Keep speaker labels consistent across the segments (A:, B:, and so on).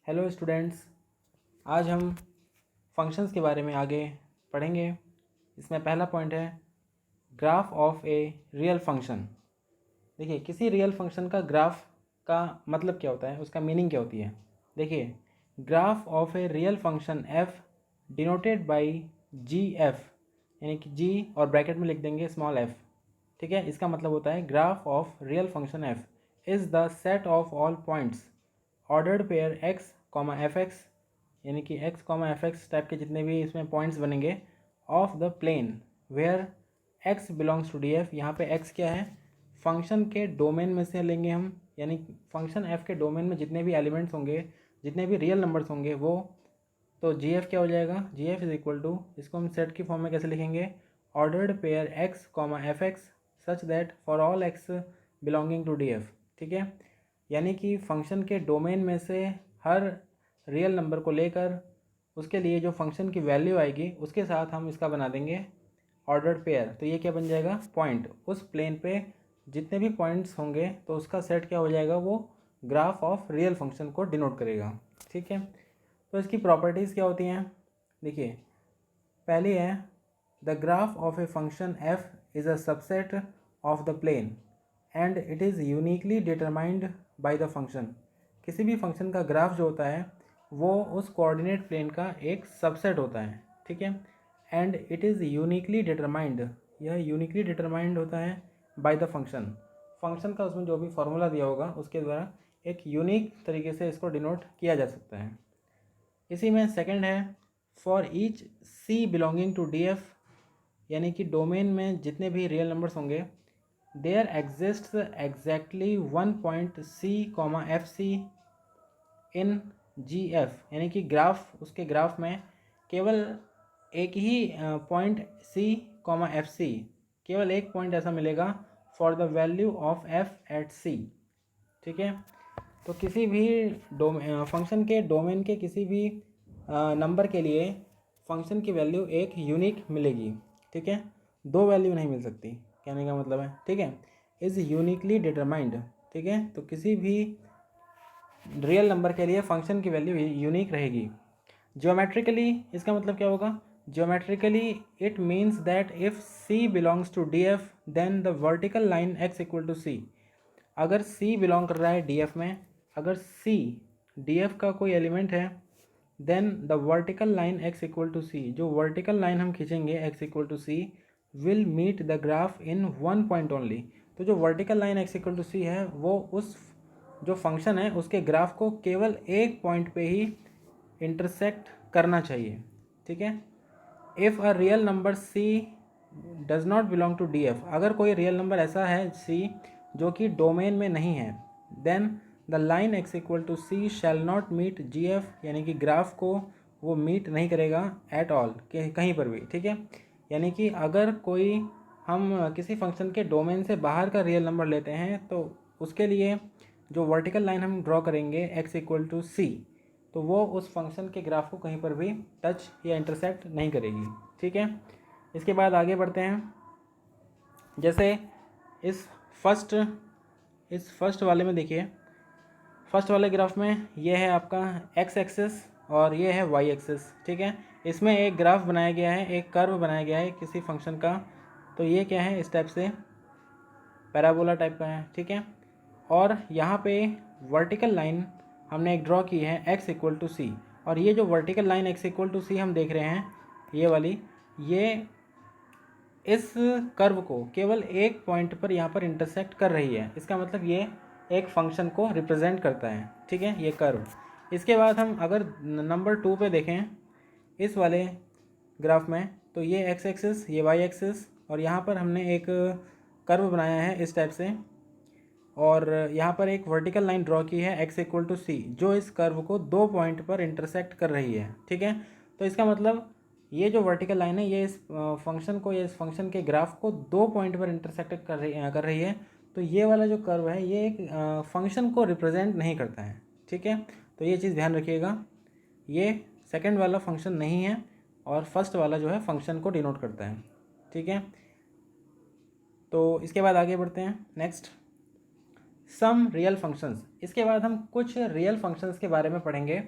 A: Hello students, आज हम functions के बारे में आगे पढ़ेंगे। इसमें पहला पॉइंट है graph of a real function. देखिए, किसी रियल फंक्शन का ग्राफ का मतलब क्या होता है, उसका मीनिंग क्या होती है। देखिए, graph of a real function F denoted by G F, यानी कि जी और ब्रैकेट में लिख देंगे स्मॉल एफ। ठीक है, इसका मतलब होता है graph of real function F is the set of all points ordered pair X comma F X, यानी कि X comma F X type के जितने भी इसमें पॉइंट्स बनेंगे of the plane where X belongs to D F. यहाँ पे x क्या है, फंक्शन के डोमेन में से लेंगे हम, यानी फंक्शन एफ के डोमेन में जितने भी एलिमेंट्स होंगे, जितने भी रियल नंबर्स होंगे वो, तो जी एफ क्या हो जाएगा, G F is equal to, इसको हम सेट की फॉर्म में कैसे लिखेंगे, ordered pair X comma F X such that for all X belonging to D F. ठीक है, यानी कि फंक्शन के डोमेन में से हर रियल नंबर को लेकर उसके लिए जो फंक्शन की वैल्यू आएगी उसके साथ हम इसका बना देंगे ऑर्डर्ड पेयर। तो ये क्या बन जाएगा, पॉइंट। उस प्लेन पे जितने भी पॉइंट्स होंगे तो उसका सेट क्या हो जाएगा, वो ग्राफ ऑफ रियल फंक्शन को डिनोट करेगा। ठीक है, तो इसकी प्रॉपर्टीज़ क्या होती हैं। देखिए, पहली है the graph of a function F is a subset of the plane and it is uniquely determined by the function. किसी भी फंक्शन का ग्राफ जो होता है वो उस कोऑर्डिनेट प्लेन का एक सबसेट होता है। ठीक है, and it is uniquely determined, यह यूनिकली डिटरमाइंड होता है बाय द फंक्शन। फंक्शन का उसमें जो भी फॉर्मूला दिया होगा उसके द्वारा एक यूनिक तरीके से इसको डिनोट किया जा सकता है। इसी में सेकंड है for each C belonging to D F, यानी कि डोमेन में जितने भी रियल नंबर्स होंगे there exist exactly one point C comma F C in G F, यानी कि ग्राफ, उसके ग्राफ में केवल एक ही point C comma F C, केवल एक पॉइंट ऐसा मिलेगा for the value of F at C. ठीक है, तो किसी भी फंक्शन के डोमेन के किसी भी नंबर के लिए फंक्शन की वैल्यू एक यूनिक मिलेगी। ठीक है, दो वैल्यू नहीं मिल सकती, कहने का मतलब है। ठीक है, इज़ यूनिकली डिटरमाइंड। ठीक है, तो किसी भी रियल नंबर के लिए फंक्शन की वैल्यू यूनिक रहेगी। ज्योमेट्रिकली इसका मतलब क्या होगा, geometrically it means that if C belongs to D F then the vertical line X equal to C. अगर सी बिलोंग कर रहा है डी एफ में, अगर सी डी एफ का कोई एलिमेंट है then the vertical line X equal to C, जो वर्टिकल लाइन हम खींचेंगे X equal to C will meet the graph in one point only. तो जो vertical line X equal to C है वो उस जो फंक्शन है उसके ग्राफ को केवल एक पॉइंट पे ही इंटरसेक्ट करना चाहिए। ठीक है, if a real number C does not belong to D F, अगर कोई रियल नंबर ऐसा है सी जो कि डोमेन में नहीं है, then the line X equal to C shall not meet G F, यानी कि ग्राफ को वो मीट नहीं करेगा एट ऑल, कहीं पर भी। ठीक है, यानी कि अगर कोई हम किसी फंक्शन के डोमेन से बाहर का रियल नंबर लेते हैं तो उसके लिए जो वर्टिकल लाइन हम ड्रॉ करेंगे एक्स इक्वल टू सी, तो वो उस फंक्शन के ग्राफ को कहीं पर भी टच या इंटरसेक्ट नहीं करेगी। ठीक है, इसके बाद आगे बढ़ते हैं। जैसे इस फर्स्ट वाले में देखिए, फर्स्ट वाले ग्राफ में ये है आपका एक्स एक्सिस और ये है वाई एक्सिस। ठीक है, इसमें एक ग्राफ बनाया गया है, एक कर्व बनाया गया है किसी फंक्शन का। तो ये क्या है, इस टाइप से पैराबोला टाइप का है। ठीक है, और यहाँ पे वर्टिकल लाइन हमने एक ड्रॉ की है एक्स इक्वल टू सी, और ये जो vertical line X equal to C हम देख रहे हैं ये वाली, ये इस कर्व को केवल एक पॉइंट पर यहाँ पर इंटरसेक्ट कर रही है। इसका मतलब ये एक फंक्शन को रिप्रेजेंट करता है। ठीक है, ये कर्व। इसके बाद हम अगर नंबर 2 पे देखें इस वाले ग्राफ में, तो ये एक्स एक्सिस, ये वाई एक्सिस, और यहाँ पर हमने एक कर्व बनाया है इस टाइप से, और यहाँ पर एक वर्टिकल लाइन ड्रॉ की है एक्स इक्वल टू सी जो इस कर्व को दो पॉइंट पर इंटरसेक्ट कर रही है। ठीक है, तो इसका मतलब ये जो वर्टिकल लाइन है ये इस फंक्शन को, ये इस फंक्शन के ग्राफ को दो पॉइंट पर इंटरसेक्ट कर रही है। तो ये वाला जो कर्व है ये एक फंक्शन को रिप्रेजेंट नहीं करता है। ठीक है, तो ये चीज़ ध्यान रखिएगा, ये सेकंड वाला फंक्शन नहीं है और फर्स्ट वाला जो है फंक्शन को डिनोट करता है। ठीक है, तो इसके बाद आगे बढ़ते हैं नेक्स्ट। Some real functions. इसके बाद हम कुछ रियल फंक्शंस के बारे में पढ़ेंगे।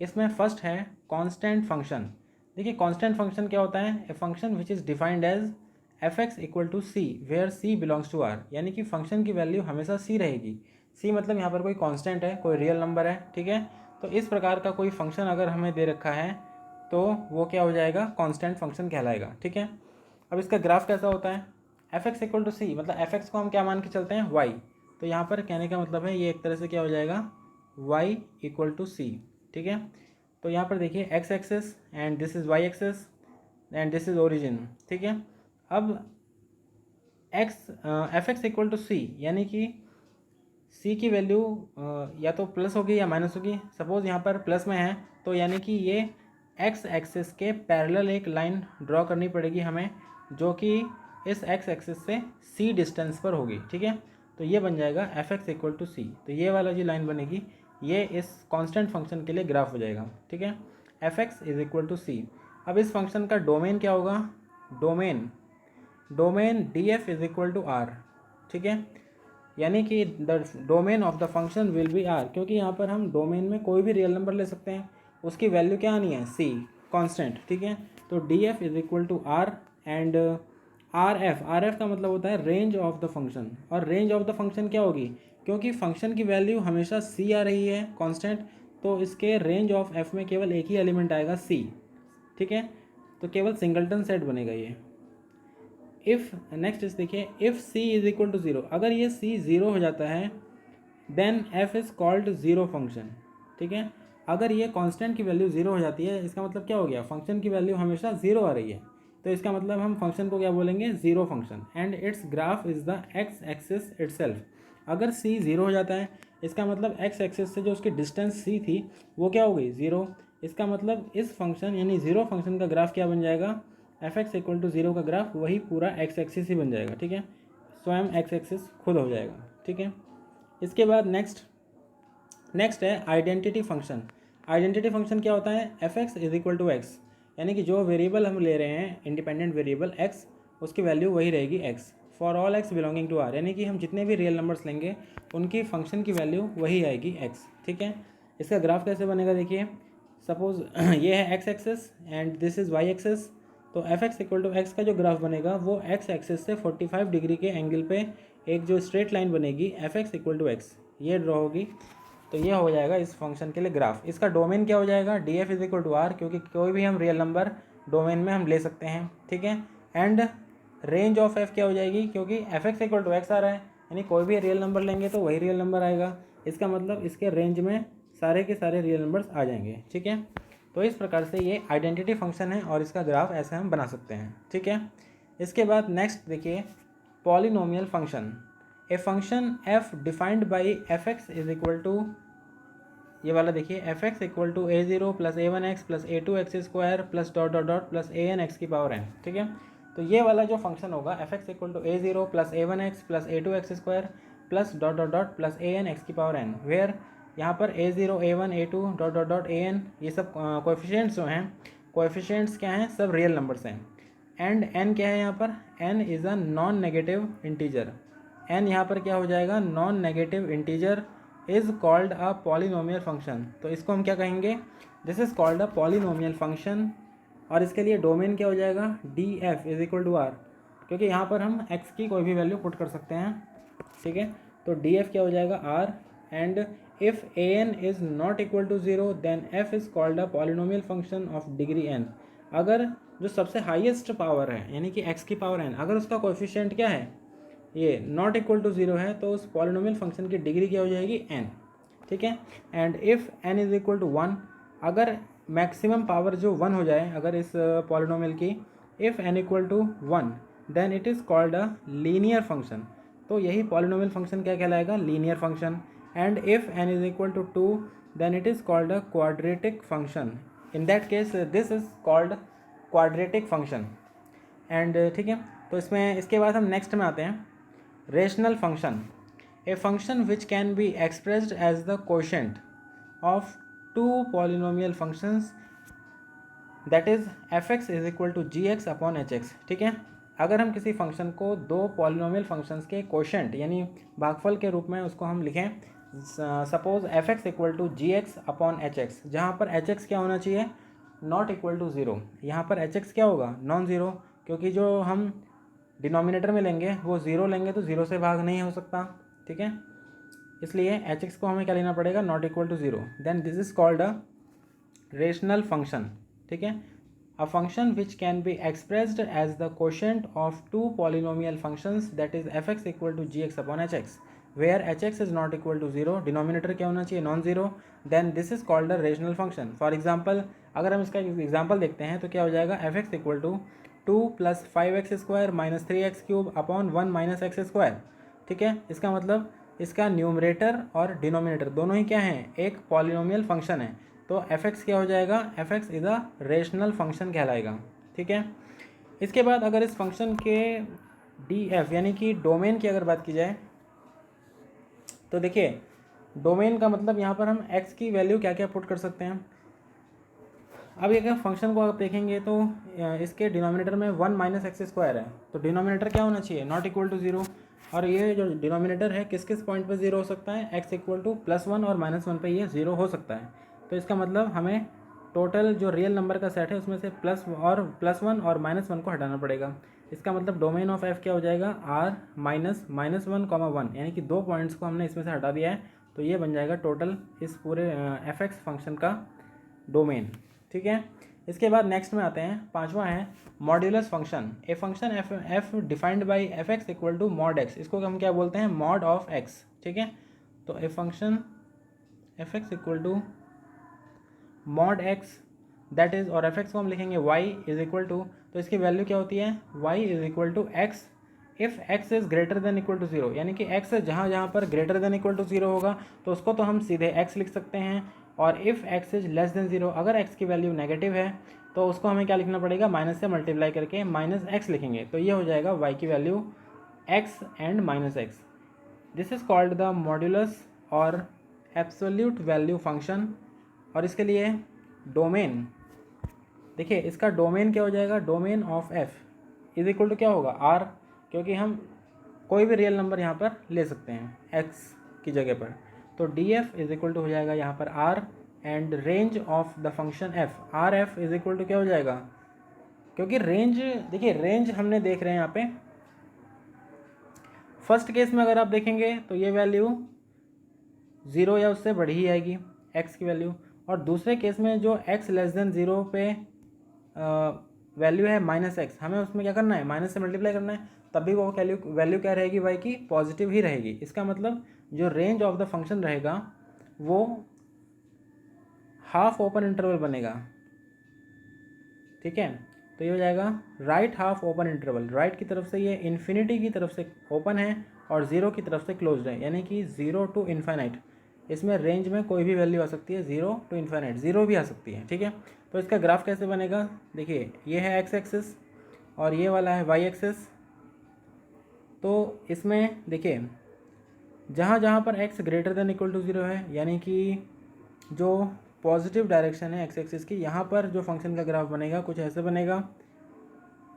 A: इसमें फर्स्ट है कांस्टेंट फंक्शन। देखिए कांस्टेंट फंक्शन क्या होता है? A function which is defined as F x equal to C where C belongs to R, यानी कि फंक्शन की वैल्यू हमेशा सी रहेगी। सी मतलब यहाँ पर कोई कांस्टेंट है, कोई रियल नंबर है, ठीक है। तो इस प्रकार का कोई फंक्शन अगर हमें दे रखा है तो वो क्या हो जाएगा? कांस्टेंट फंक्शन कहलाएगा, ठीक है। अब इसका ग्राफ कैसा होता है? एफ एक्स इक्वल टू सी, मतलब एफ एक्स को हम क्या मान के चलते हैं? वाई। तो यहाँ पर कहने का मतलब है ये एक तरह से क्या हो जाएगा? वाई इक्वल टू सी, ठीक है। तो यहाँ पर देखिए X axis and this is Y axis and this is origin, ठीक है। अब X F x equal to C, यानी कि सी की वैल्यू या तो प्लस होगी या माइनस होगी। सपोज़ यहाँ पर प्लस में है तो यानी कि ये एक्स एक्सिस के पैरेलल एक लाइन ड्रॉ करनी पड़ेगी हमें, जो कि इस एक्स एक्सिस से सी डिस्टेंस पर होगी, ठीक है। तो ये बन जाएगा एफ एक्स इक्वल टू सी। तो ये वाला जो लाइन बनेगी ये इस कांस्टेंट फंक्शन के लिए ग्राफ हो जाएगा, ठीक है। F x is equal to C. अब इस फंक्शन का डोमेन क्या होगा? Domain D F is equal to R, ठीक है। यानी कि the domain of the function will be R, क्योंकि यहाँ पर हम डोमेन में कोई भी रियल नंबर ले सकते हैं, उसकी वैल्यू क्या आनी है? सी कांस्टेंट, ठीक है। तो D F is equal to R and R F का मतलब होता है रेंज ऑफ द फंक्शन। और रेंज ऑफ द फंक्शन क्या होगी? क्योंकि फंक्शन की वैल्यू हमेशा सी आ रही है कांस्टेंट, तो इसके रेंज ऑफ एफ में केवल एक ही एलिमेंट आएगा सी, ठीक है। तो केवल सिंगलटन सेट बनेगा ये। इफ़ नेक्स्ट इस देखिए, if C is equal to zero, अगर ये सी ज़ीरो हो जाता है then F is called zero function, ठीक है। अगर ये कांस्टेंट की वैल्यू ज़ीरो हो जाती है, इसका मतलब क्या हो गया? फंक्शन की वैल्यू हमेशा ज़ीरो आ रही है, तो इसका मतलब हम फंक्शन को क्या बोलेंगे? Zero function. And it's graph is the x axis itself. अगर सी ज़ीरो हो जाता है, इसका मतलब एक्स एक्सिस से जो उसकी डिस्टेंस सी थी वो क्या हो गई? ज़ीरो। इसका मतलब इस फंक्शन यानी ज़ीरो फंक्शन का ग्राफ क्या बन जाएगा? F x equal to zero का ग्राफ वही पूरा एक्स एक्सिस ही बन जाएगा, ठीक है। स्वयं एक्स एक्सिस खुद हो जाएगा, ठीक है। इसके बाद नेक्स्ट है आइडेंटिटी फंक्शन। आइडेंटिटी फंक्शन क्या होता है? F x is equal to X, यानी कि जो वेरिएबल हम ले रहे हैं इंडिपेंडेंट वेरिएबल एक्स, उसकी वैल्यू वही रहेगी X for all X belonging to R, यानी कि हम जितने भी रियल नंबर्स लेंगे उनकी फंक्शन की वैल्यू वही आएगी एक्स, ठीक है। इसका ग्राफ कैसे बनेगा? देखिए सपोज ये है X axis and this is Y axis. तो F x equal to X का जो ग्राफ बनेगा वो एक्स एक्सिस से 45 डिग्री के एंगल पे एक जो स्ट्रेट लाइन बनेगी F x equal to X, ये ड्रॉ होगी। तो ये हो जाएगा इस फंक्शन के लिए ग्राफ। इसका डोमेन क्या हो जाएगा? D F is equal to R, क्योंकि कोई भी हम रियल नंबर डोमेन में हम ले सकते हैं, ठीक है। एंड रेंज ऑफ एफ क्या हो जाएगी? क्योंकि F x equal to X आ रहा है, यानी कोई भी रियल नंबर लेंगे तो वही रियल नंबर आएगा। इसका मतलब इसके रेंज में सारे के सारे रियल नंबर्स आ जाएंगे, ठीक है। तो इस प्रकार से ये आइडेंटिटी फंक्शन है और इसका ग्राफ ऐसे हम बना सकते हैं, ठीक है। इसके बाद नेक्स्ट देखिए polynomial function. A function F defined by F x is equal to, ये वाला देखिए, F x equal to A zero plus A one X plus A two X square plus dot dot dot plus A N X की power N, ठीक है। तो ये वाला जो फंक्शन होगा F x equal to A zero plus A one X plus A two X square plus dot dot dot plus A N X की power N, where यहाँ पर A zero A one A two dot dot dot A N ये सब coefficients जो हैं, coefficients क्या हैं? सब रियल नंबर्स हैं। एंड एन क्या है यहाँ पर? N is a non negative integer. N यहाँ पर क्या हो जाएगा? Non negative integer is called a polynomial function. तो इसको हम क्या कहेंगे? This is called a polynomial function. और इसके लिए डोमेन क्या हो जाएगा? D F is equal to R, क्योंकि यहाँ पर हम एक्स की कोई भी वैल्यू पुट कर सकते हैं, ठीक है। तो डी एफ क्या हो जाएगा? R. And if A N is not equal to zero then F is called a polynomial function of degree N. अगर जो सबसे हाईएस्ट पावर है यानी कि एक्स की पावर एन, अगर उसका कोएफिशिएंट क्या है? ये नॉट इक्वल टू ज़ीरो है, तो उस पॉलिनोमियल फंक्शन की डिग्री क्या हो जाएगी? एन, ठीक है। And if N is equal to one, अगर मैक्सिमम पावर जो वन हो जाए अगर इस पॉलिनोमियल की, if N equal to one then it is called a linear function. तो यही पॉलिनोमियल फंक्शन क्या कहलाएगा? Linear function. And if N is equal to two then it is called a quadratic function. In that case this is called quadratic function. And ठीक है, तो इसमें इसके बाद हम नेक्स्ट में आते हैं rational function. A function which can be expressed as the quotient of two polynomial functions that is F x is equal to ji x upon H X, ठीक है। अगर हम किसी फंक्शन को दो पॉलिनोमियल फंक्शंस के कोशेंट यानी भागफल के रूप में उसको हम लिखें, suppose F x equal to ji x upon H X, जहाँ पर एच एक्स क्या होना चाहिए, नॉट इक्वल टू ज़ीरो। यहाँ पर एच एक्स क्या होगा, नॉन ज़ीरो, क्योंकि जो हम डिनोमिनेटर में लेंगे वो ज़ीरो लेंगे तो ज़ीरो से भाग नहीं हो सकता, ठीक है। इसलिए एच एक्स को हमें क्या लेना पड़ेगा, not equal to zero. Then this is called a rational function, ठीक है। A function which can be expressed as the quotient of two polynomial functions that is F x equal to ji x upon H x, where h x is not equal to zero, denominator क्या होना चाहिए, non zero, then this is called a rational function. For example अगर हम इसका example देखते हैं तो क्या हो जाएगा, F x equal to 2 plus 5x² minus 3x³ upon 1 minus x², ठीक है। इसका मतलब इसका न्यूमरेटर और डिनोमिनेटर दोनों ही क्या हैं, एक पॉलिनोमियल फंक्शन है, तो एफ एक्स क्या हो जाएगा, F x is a rational function कहलाएगा, ठीक है। इसके बाद अगर इस फंक्शन के डी एफ यानी कि डोमेन की अगर बात की जाए तो देखिए डोमेन का मतलब यहाँ पर हम एक्स की वैल्यू क्या क्या पुट कर सकते हैं। अब ये फंक्शन को आप देखेंगे तो इसके डिनोमिनेटर में 1 माइनस x² है, तो डिनोमिनेटर क्या होना चाहिए, नॉट इक्वल टू ज़ीरो। और ये जो डिनोमिनेटर है किस किस पॉइंट पे ज़ीरो हो सकता है, x इक्वल टू +1 और -1 पे ये ज़ीरो हो सकता है। तो इसका मतलब हमें टोटल जो रियल नंबर का सेट है उसमें से +1 और -1 को हटाना पड़ेगा। इसका मतलब डोमेन ऑफ f क्या हो जाएगा, r माइनस -1, यानी कि 2 पॉइंट्स को हमने इसमें से हटा दिया है, तो ये बन जाएगा टोटल इस पूरे एफ एक्स फंक्शन का डोमेन, ठीक है। इसके बाद नेक्स्ट में आते हैं, पांचवा है modulus function. A function F defined by f x equal to mod x, इसको हम क्या बोलते हैं, मॉड ऑफ एक्स, ठीक है। तो a function f x equal to mod x that is, और एफ एक्स को हम लिखेंगे वाई इज इक्वल टू, तो इसकी वैल्यू क्या होती है, y is equal to x if x is greater than equal to zero, यानी कि एक्स जहाँ जहाँ पर greater than equal to zero होगा तो उसको तो हम सीधे एक्स लिख सकते हैं, और if x is less than zero, अगर एक्स की वैल्यू नेगेटिव है तो उसको हमें क्या लिखना पड़ेगा, माइनस से मल्टीप्लाई करके माइनस एक्स लिखेंगे, तो ये हो जाएगा वाई की value x and minus x. This is called the modulus और एब्सोल्यूट वैल्यू फंक्शन। और इसके लिए डोमेन, देखिए इसका डोमेन क्या हो जाएगा, domain of f is equal to क्या होगा, आर, क्योंकि हम कोई भी रियल नंबर यहाँ पर ले सकते हैं एक्स की जगह पर, तो D F is equal to हो जाएगा यहाँ पर R, and range of the function f, R f is equal to क्या हो जाएगा, क्योंकि रेंज, देखिए रेंज हमने देख रहे हैं यहाँ पे, फर्स्ट केस में अगर आप देखेंगे तो ये वैल्यू 0 या उससे बढ़ी ही आएगी एक्स की वैल्यू, और दूसरे केस में जो x लेस देन 0 पे वैल्यू है माइनस एक्स, हमें उसमें क्या करना है, माइनस से मल्टीप्लाई करना है, तब भी वो वैल्यू क्या रहेगी y की, पॉजिटिव ही रहेगी। इसका मतलब जो रेंज ऑफ द फंक्शन रहेगा वो हाफ ओपन इंटरवल बनेगा, ठीक है। तो ये हो जाएगा right half open interval, right की तरफ से ये इन्फिनिटी की तरफ से ओपन है और ज़ीरो की तरफ से क्लोज्ड है, यानी कि 0 टू इन्फाइनाइट, इसमें रेंज में कोई भी वैल्यू आ सकती है, 0 टू इन्फाइनाइट, 0 भी आ सकती है, ठीक है। तो इसका ग्राफ कैसे बनेगा, देखिए ये है एक्स एक्सिस और ये वाला है वाई एक्सिस, तो इसमें देखिए जहाँ जहाँ पर x greater than equal to 0 है, यानी कि जो पॉजिटिव डायरेक्शन है एक्स एक्सिस की, यहाँ पर जो फंक्शन का ग्राफ बनेगा कुछ ऐसे बनेगा,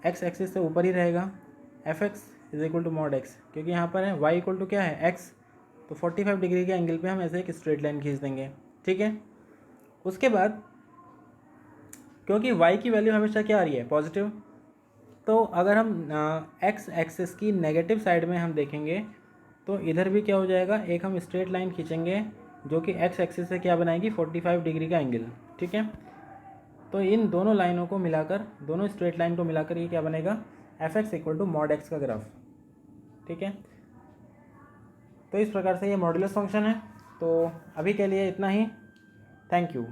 A: एक्स एक्सिस से ऊपर ही रहेगा, f x is equal to mod x, क्योंकि यहाँ पर है वाई इक्वल टू क्या है, एक्स, तो 45 डिग्री के एंगल पे हम ऐसे एक स्ट्रेट लाइन खींच देंगे, ठीक है। उसके बाद क्योंकि y की वैल्यू हमेशा क्या आ रही है, पॉजिटिव, तो अगर हम एक्स एक्सिस की नेगेटिव साइड में हम देखेंगे तो इधर भी क्या हो जाएगा, एक हम स्ट्रेट लाइन खींचेंगे जो कि एक्स एक्सिस से क्या बनाएगी, 45 डिग्री का एंगल, ठीक है। तो इन दोनों लाइनों को मिलाकर, दोनों स्ट्रेट लाइन को मिलाकर ये क्या बनेगा, f x equal to mod x का ग्राफ, ठीक है। तो इस प्रकार से ये मॉड्यूलस फंक्शन है। तो अभी के लिए इतना ही, थैंक यू।